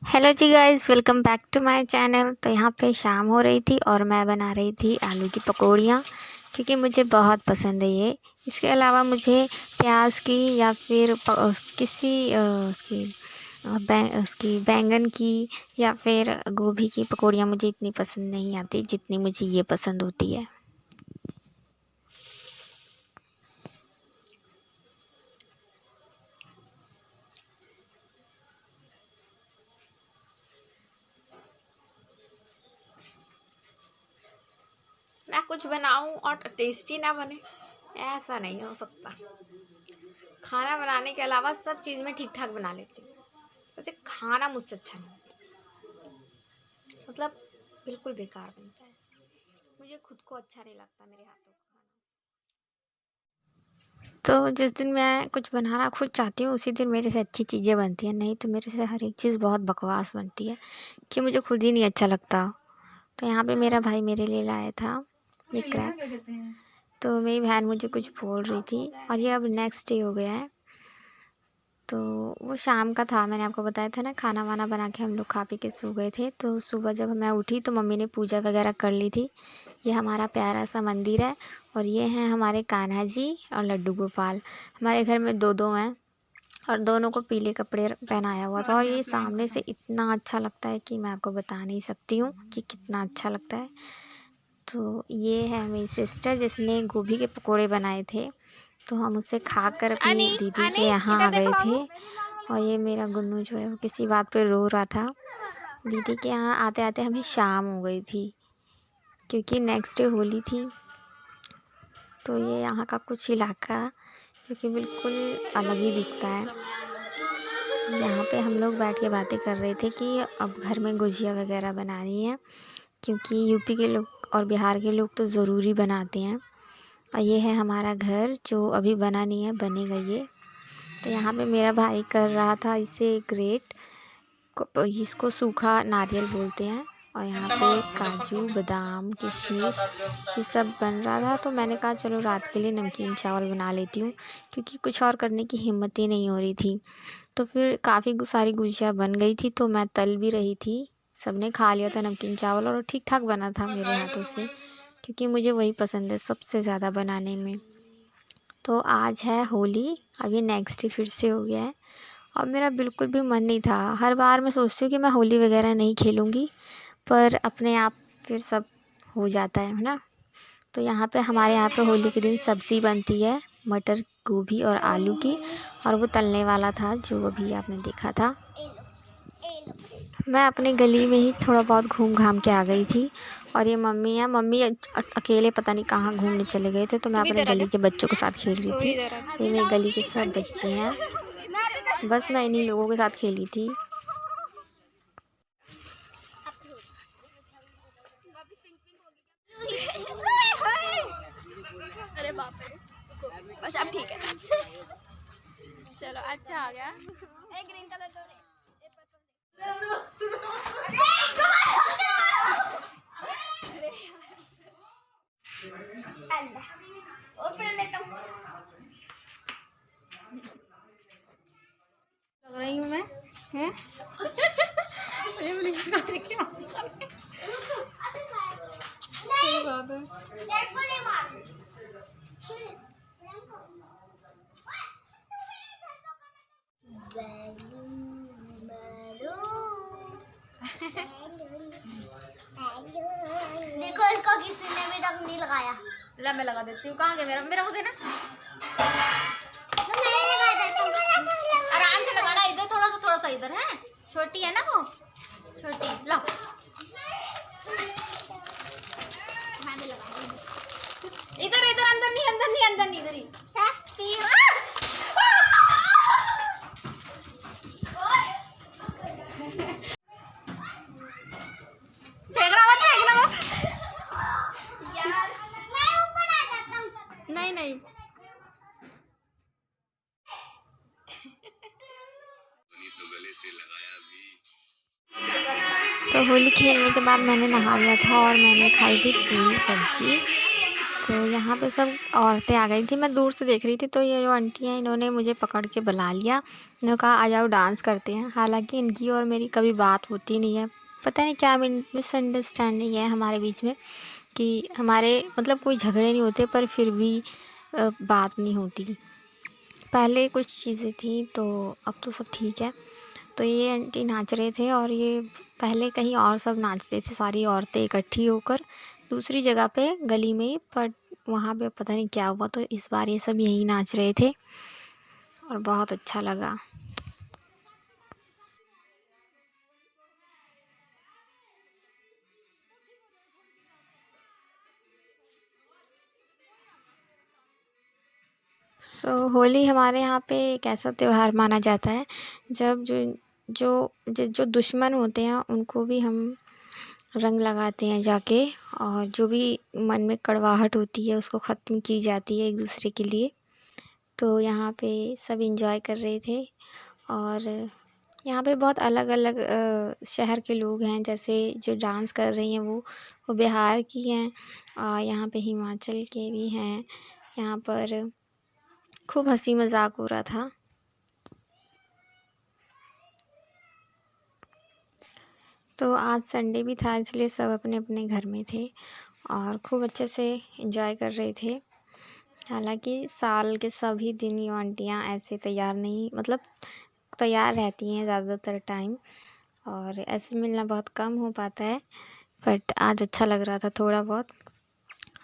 Hello ji guys, welcome back to my channel. तो यहाँ पे शाम हो रही थी और मैं बना रही थी आलू की पकौड़ियाँ, क्योंकि मुझे बहुत पसंद है ये। इसके अलावा मुझे प्याज की या फिर किसी उसकी बैंगन की या फिर गोभी की पकौड़ियाँ मुझे इतनी पसंद नहीं आती जितनी मुझे ये पसंद होती है। मैं कुछ बनाऊं और टेस्टी ना बने, ऐसा नहीं हो सकता। खाना बनाने के अलावा सब चीज़ में ठीक ठाक बना लेती हूँ, वैसे खाना मुझसे अच्छा नहीं मतलब बिल्कुल बेकार बनता है। मुझे खुद को अच्छा नहीं लगता मेरे हाथों का खाना। तो जिस दिन मैं कुछ बनाना खुद चाहती हूँ उसी दिन मेरे से अच्छी चीज़ें बनती हैं, नहीं तो मेरे से हर एक चीज़ बहुत बकवास बनती है कि मुझे खुद ही नहीं अच्छा लगता। तो यहाँ पे मेरा भाई मेरे लिए लाया था ये क्रैक्स। तो मेरी बहन मुझे कुछ बोल रही थी और ये अब नेक्स्ट डे हो गया है। तो वो शाम का था, मैंने आपको बताया था ना, खाना वाना बना के हम लोग खा पी के सो गए थे। तो सुबह जब मैं उठी तो मम्मी ने पूजा वगैरह कर ली थी। ये हमारा प्यारा सा मंदिर है और ये हैं हमारे कान्हा जी और लड्डू गोपाल। हमारे घर में दो दो हैं और दोनों को पीले कपड़े पहनाया हुआ था और ये सामने से इतना अच्छा लगता है कि मैं आपको बता नहीं सकती हूँ कि कितना अच्छा लगता है। तो ये है मेरी सिस्टर जिसने गोभी के पकोड़े बनाए थे। तो हम उसे खाकर अपनी आनी दीदी के आनी यहाँ इधर आ देखो गए बाबू। थे। और ये मेरा गुन्नू जो है वो किसी बात पे रो रहा था। दीदी के यहाँ आते आते हमें शाम हो गई थी क्योंकि नेक्स्ट डे होली थी। तो ये यहाँ का कुछ इलाका क्योंकि बिल्कुल अलग ही दिखता है। यहाँ पे हम लोग बैठ के बातें कर रहे थे कि अब घर में गुजिया वगैरह बनानी है, क्योंकि यूपी के लोग और बिहार के लोग तो ज़रूरी बनाते हैं। और ये है हमारा घर जो अभी बना नहीं है, बनेगा ये। तो यहाँ पे मेरा भाई कर रहा था इसे ग्रेट, इसको सूखा नारियल बोलते हैं। और यहाँ पे काजू बादाम किशमिश ये सब बन रहा था। तो मैंने कहा चलो रात के लिए नमकीन चावल बना लेती हूँ, क्योंकि कुछ और करने की हिम्मत ही नहीं हो रही थी। तो फिर काफ़ी सारी गुजिया बन गई थी तो मैं तल भी रही थी। सबने खा लिया था नमकीन चावल और ठीक ठाक बना था मेरे हाथों से, क्योंकि मुझे वही पसंद है सबसे ज़्यादा बनाने में। तो आज है होली, अभी नेक्स्ट डे फिर से हो गया है और मेरा बिल्कुल भी मन नहीं था। हर बार मैं सोचती हूँ कि मैं होली वगैरह नहीं खेलूँगी, पर अपने आप फिर सब हो जाता है ना। तो यहाँ पे हमारे यहाँ पे होली के दिन सब्ज़ी बनती है, मटर गोभी और आलू की, और वो तलने वाला था जो अभी आपने देखा था। मैं अपने गली में ही थोड़ा बहुत घूम घाम के आ गई थी। और ये मम्मी है, मम्मी अकेले पता नहीं कहाँ घूमने चले गए थे। तो मैं तू भी अपने इधर आ जा। गली के बच्चों के साथ खेल रही तू भी थी। इधर आ ये मेरी गली के सब बच्चे हैं, बस मैं इन्हीं लोगों के साथ खेली थी। अरे बाप रे, बस अब ठीक है। चलो अच्छा आ गया। एक ग्रीन कलर दो रे। और फिर लेता हूँ। लग रही हूँ मैं, हैं? मुझे पुलिस का देखके हंसी आ रही है। सही बात देखो इसको किसी ने भी रंग नहीं लगाया। है। ला मैं लगा देती हूँ। कहाँ गया मेरा मेरा वो देना। तो मैंने लगा देता हूँ। आराम से लगाना, इधर थोड़ा सा इधर है। छोटी है ना वो, छोटी। लो मैं भी लगा दूँगी। इधर इधर, अंदर नहीं अंदर नहीं अंदर नहीं, इधर ही है। फेंकना मत, फेंकना मत। यार मैं ऊपर आ जाता हूँ। नहीं नहीं। तो होली खेलने के बाद मैंने नहा लिया था और मैंने खाई थी पूरी सब्जी। तो यहाँ पे सब औरतें आ गई थी। मैं दूर से देख रही थी तो ये जो आंटी हैं इन्होंने मुझे पकड़ के बुला लिया। इन्होंने कहा आ जाओ डांस करते हैं। हालांकि इनकी और मेरी कभी बात होती नहीं है, पता नहीं क्या मिसअंडरस्टैंडिंग है हमारे बीच में कि हमारे मतलब कोई झगड़े नहीं होते पर फिर भी बात नहीं होती। पहले कुछ चीज़ें थी तो अब तो सब ठीक है। तो ये आंटी नाच रहे थे और ये पहले कहीं और सब नाचते थे, सारी औरतें इकट्ठी होकर दूसरी जगह पे गली में, पर वहाँ पे पता नहीं क्या हुआ तो इस बार ये सब यहीं नाच रहे थे और बहुत अच्छा लगा। होली हमारे यहाँ पे एक ऐसा त्यौहार माना जाता है जब जो दुश्मन होते हैं उनको भी हम रंग लगाते हैं जाके, और जो भी मन में कड़वाहट होती है उसको ख़त्म की जाती है एक दूसरे के लिए। तो यहाँ पे सब एंजॉय कर रहे थे और यहाँ पे बहुत अलग अलग शहर के लोग हैं। जैसे जो डांस कर रही हैं वो बिहार की हैं, यहाँ पे हिमाचल के भी हैं। यहाँ पर खूब हंसी मजाक हो रहा था। तो आज संडे भी था इसलिए सब अपने अपने घर में थे और खूब अच्छे से एंजॉय कर रहे थे। हालांकि साल के सभी दिन ये आंटियाँ ऐसे तैयार नहीं, मतलब तैयार रहती हैं ज़्यादातर टाइम, और ऐसे मिलना बहुत कम हो पाता है। बट आज अच्छा लग रहा था थोड़ा बहुत,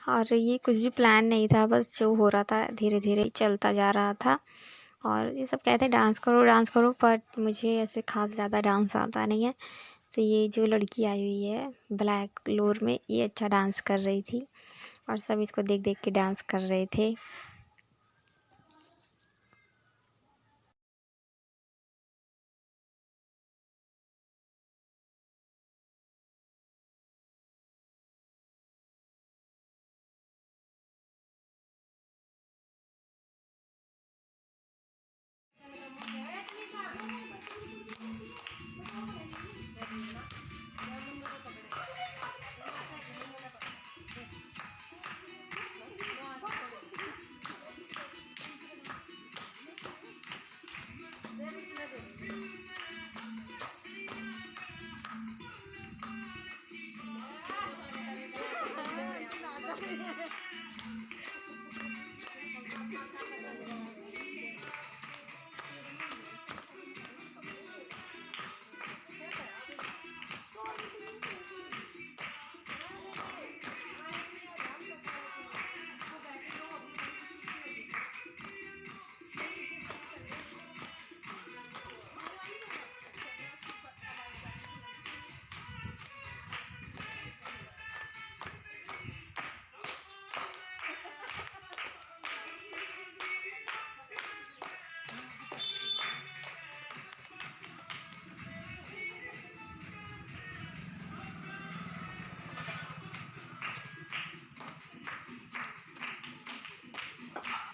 और ये कुछ भी प्लान नहीं था, बस जो हो रहा था धीरे धीरे चलता जा रहा था। और ये सब कहते हैं डांस करो, बट मुझे ऐसे खास ज़्यादा डांस आता नहीं है। तो ये जो लड़की आई हुई है ब्लैक लोअर में, ये अच्छा डांस कर रही थी और सब इसको देख देख के डांस कर रहे थे।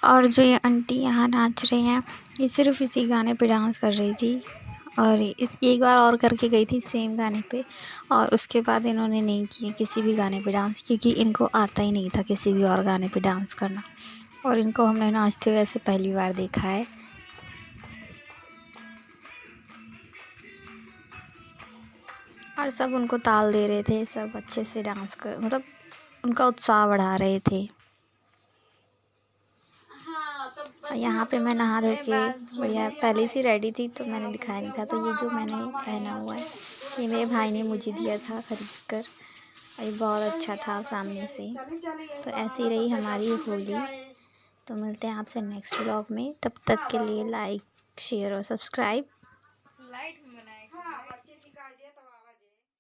और जो ये आंटी यहाँ नाच रही हैं ये सिर्फ इसी गाने पे डांस कर रही थी, और इस एक बार और करके गई थी सेम गाने पे, और उसके बाद इन्होंने नहीं किया किसी भी गाने पे डांस, क्योंकि इनको आता ही नहीं था किसी भी और गाने पे डांस करना, और इनको हमने नाचते हुए ऐसे पहली बार देखा है। और सब उनको ताल दे रहे थे, सब अच्छे से डांस कर, मतलब उनका उत्साह बढ़ा रहे थे। यहाँ पे मैं नहा धो के बढ़िया पहले से रेडी थी तो मैंने दिखाया नहीं था। तो ये जो मैंने पहना हुआ है ये मेरे भाई ने मुझे दिया था खरीद कर, और ये बहुत अच्छा था सामने से। तो ऐसी रही हमारी होली। तो मिलते हैं आपसे नेक्स्ट व्लॉग में, तब तक के लिए लाइक शेयर और सब्सक्राइब।